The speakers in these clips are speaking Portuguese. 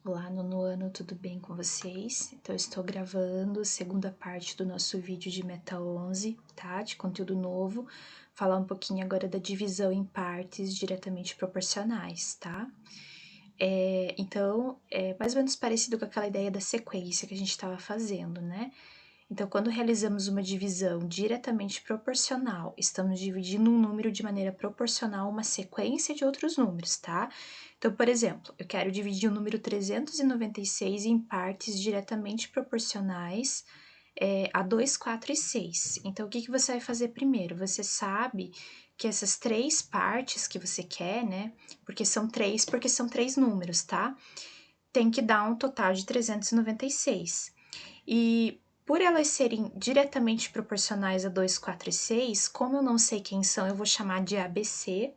Olá, nono ano, tudo bem com vocês? Então, eu estou gravando a segunda parte do nosso vídeo de Meta 11, tá? De conteúdo novo. Falar um pouquinho agora da divisão em partes diretamente proporcionais, tá? Então, é mais ou menos parecido com aquela ideia da sequência que a gente estava fazendo, né? Então, quando realizamos uma divisão diretamente proporcional, estamos dividindo um número de maneira proporcional a uma sequência de outros números, tá? Então, por exemplo, eu quero dividir o número 396 em partes diretamente proporcionais a 2, 4 e 6. Então, o que você vai fazer primeiro? Você sabe que essas três partes que você quer, né? Porque são três números, tá? Tem que dar um total de 396. E por elas serem diretamente proporcionais a 2, 4 e 6, como eu não sei quem são, eu vou chamar de ABC.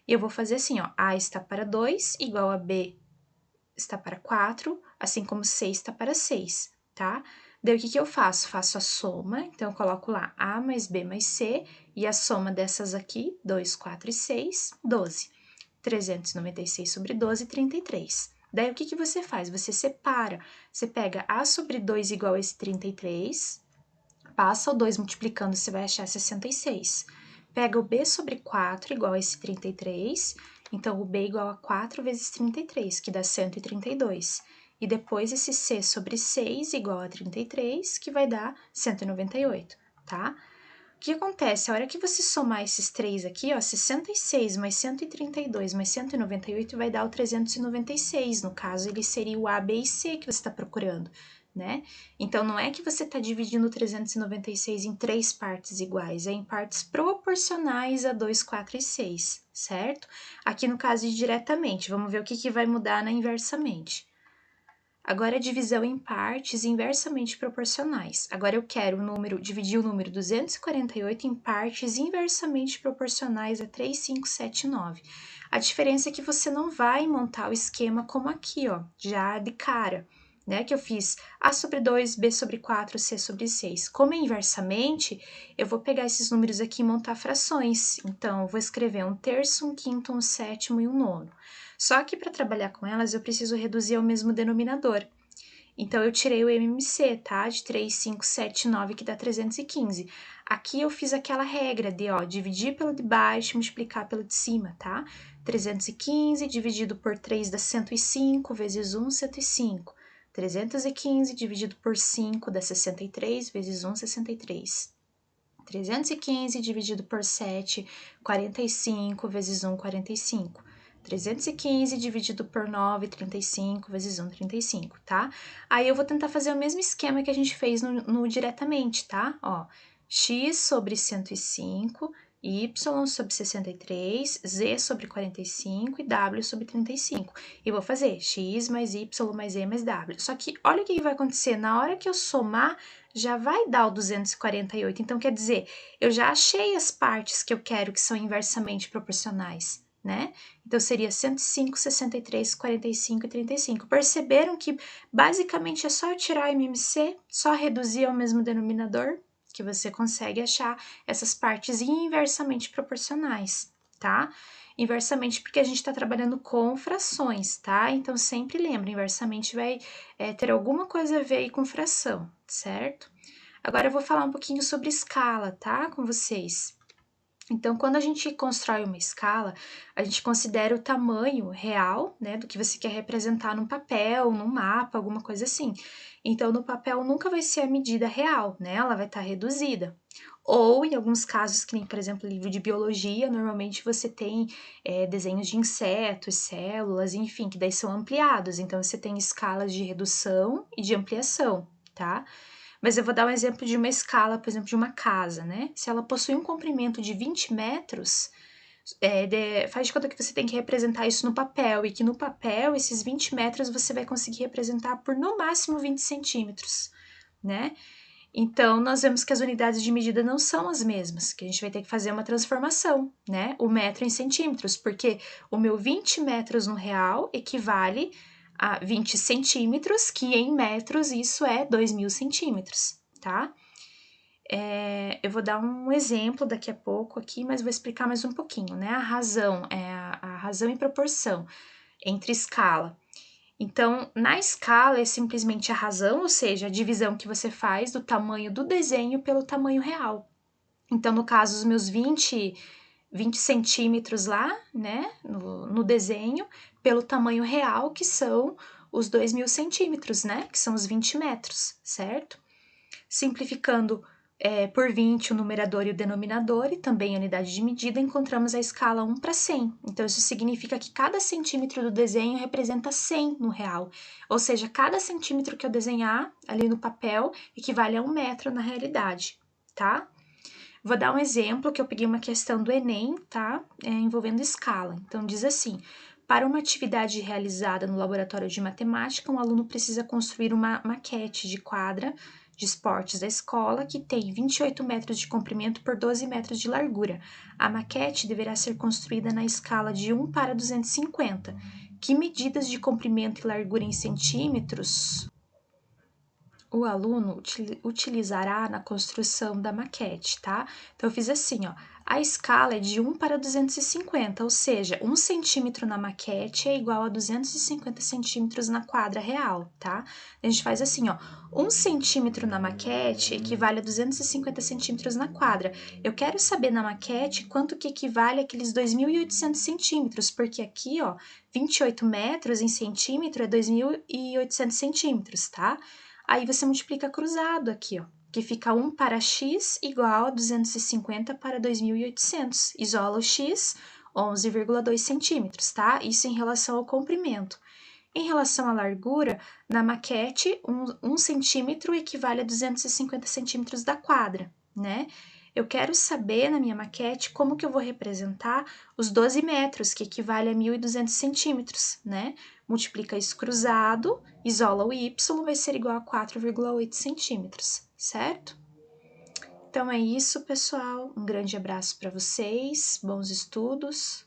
E eu vou fazer assim, ó, A está para 2, igual a B está para 4, assim como C está para 6, tá? Daí, o que eu faço? Faço a soma, então eu coloco lá A mais B mais C, e a soma dessas aqui, 2, 4 e 6, 12. 396 sobre 12, 33. Daí, o que você faz? Você separa. Você pega A sobre 2 igual a esse 33, passa o 2 multiplicando, você vai achar 66. Pega o B sobre 4 igual a esse 33, então o B igual a 4 vezes 33, que dá 132. E depois esse C sobre 6 igual a 33, que vai dar 198, tá? O que acontece? A hora que você somar esses três aqui, ó, 66 mais 132 mais 198 vai dar o 396. No caso, ele seria o A, B e C que você está procurando, né? Então, não é que você está dividindo o 396 em três partes iguais, é em partes proporcionais a 2, 4 e 6, certo? Aqui no caso de diretamente, vamos ver o que vai mudar na inversamente. Agora, a divisão em partes inversamente proporcionais. Agora, eu quero dividir o número 248 em partes inversamente proporcionais a 3, 5, 7 e 9. A diferença é que você não vai montar o esquema como aqui, ó, já de cara, né? Que eu fiz A sobre 2, B sobre 4, C sobre 6. Como é inversamente, eu vou pegar esses números aqui e montar frações. Então, eu vou escrever um terço, um quinto, um sétimo e um nono. Só que para trabalhar com elas, eu preciso reduzir ao mesmo denominador. Então, eu tirei o MMC, tá? De 3, 5, 7, 9, que dá 315. Aqui eu fiz aquela regra de, ó, dividir pelo de baixo e multiplicar pelo de cima, tá? 315 dividido por 3 dá 105, vezes 1, 105. 315 dividido por 5 dá 63, vezes 1, 63. 315 dividido por 7, 45, vezes 1, 45. 315 dividido por 9, 35, vezes 1, 35, tá? Aí eu vou tentar fazer o mesmo esquema que a gente fez no diretamente, tá? Ó, x sobre 105, y sobre 63, z sobre 45 e w sobre 35. E vou fazer x mais y mais z mais w. Só que olha o que vai acontecer, na hora que eu somar, já vai dar o 248. Então, quer dizer, eu já achei as partes que eu quero que são inversamente proporcionais, né? Então, seria 105, 63, 45 e 35. Perceberam que, basicamente, é só eu tirar o MMC, só reduzir ao mesmo denominador, que você consegue achar essas partes inversamente proporcionais, tá? Inversamente porque a gente está trabalhando com frações, tá? Então, sempre lembra, inversamente vai ter alguma coisa a ver aí com fração, certo? Agora eu vou falar um pouquinho sobre escala, tá? Com vocês. Então, quando a gente constrói uma escala, a gente considera o tamanho real, né, do que você quer representar num papel, num mapa, alguma coisa assim. Então, no papel nunca vai ser a medida real, né? Ela vai estar reduzida. Ou, em alguns casos, que nem, por exemplo, livro de biologia, normalmente você tem desenhos de insetos, células, enfim, que daí são ampliados. Então, você tem escalas de redução e de ampliação, tá? Mas eu vou dar um exemplo de uma escala, por exemplo, de uma casa, né? Se ela possui um comprimento de 20 metros, faz de conta que você tem que representar isso no papel, e que no papel, esses 20 metros você vai conseguir representar por no máximo 20 centímetros, né? Então, nós vemos que as unidades de medida não são as mesmas, que a gente vai ter que fazer uma transformação, né? O metro em centímetros, porque o meu 20 metros no real equivale a 20 centímetros, que em metros isso é 2.000 centímetros, tá? Eu vou dar um exemplo daqui a pouco aqui, mas vou explicar mais um pouquinho, né? A razão e proporção entre escala. Então, na escala é simplesmente a razão, ou seja, a divisão que você faz do tamanho do desenho pelo tamanho real. Então, no caso, os meus 20 centímetros lá, né, no desenho, pelo tamanho real, que são os 2.000 centímetros, né, que são os 20 metros, certo? Simplificando por 20 o numerador e o denominador, e também a unidade de medida, encontramos a escala 1 para 100. Então, isso significa que cada centímetro do desenho representa 100 no real. Ou seja, cada centímetro que eu desenhar ali no papel equivale a 1 metro na realidade, tá? Vou dar um exemplo que eu peguei uma questão do Enem, tá? Envolvendo escala. Então, diz assim: para uma atividade realizada no laboratório de matemática, um aluno precisa construir uma maquete de quadra de esportes da escola que tem 28 metros de comprimento por 12 metros de largura. A maquete deverá ser construída na escala de 1 para 250. Que medidas de comprimento e largura em centímetros o aluno utilizará na construção da maquete, tá? Então, eu fiz assim, ó. A escala é de 1 para 250, ou seja, 1 centímetro na maquete é igual a 250 centímetros na quadra real, tá? A gente faz assim, ó. 1 centímetro na maquete equivale a 250 centímetros na quadra. Eu quero saber na maquete quanto que equivale àqueles 2.800 centímetros, porque aqui, ó, 28 metros em centímetro é 2.800 centímetros, tá? Aí você multiplica cruzado aqui, ó, que fica 1 para x igual a 250 para 2.800. Isola o x, 11,2 centímetros, tá? Isso em relação ao comprimento. Em relação à largura, na maquete, 1 centímetro equivale a 250 centímetros da quadra, né? Eu quero saber, na minha maquete, como que eu vou representar os 12 metros, que equivale a 1.200 centímetros, né? Multiplica isso cruzado, isola o y, vai ser igual a 4,8 centímetros, certo? Então é isso, pessoal. Um grande abraço para vocês, bons estudos.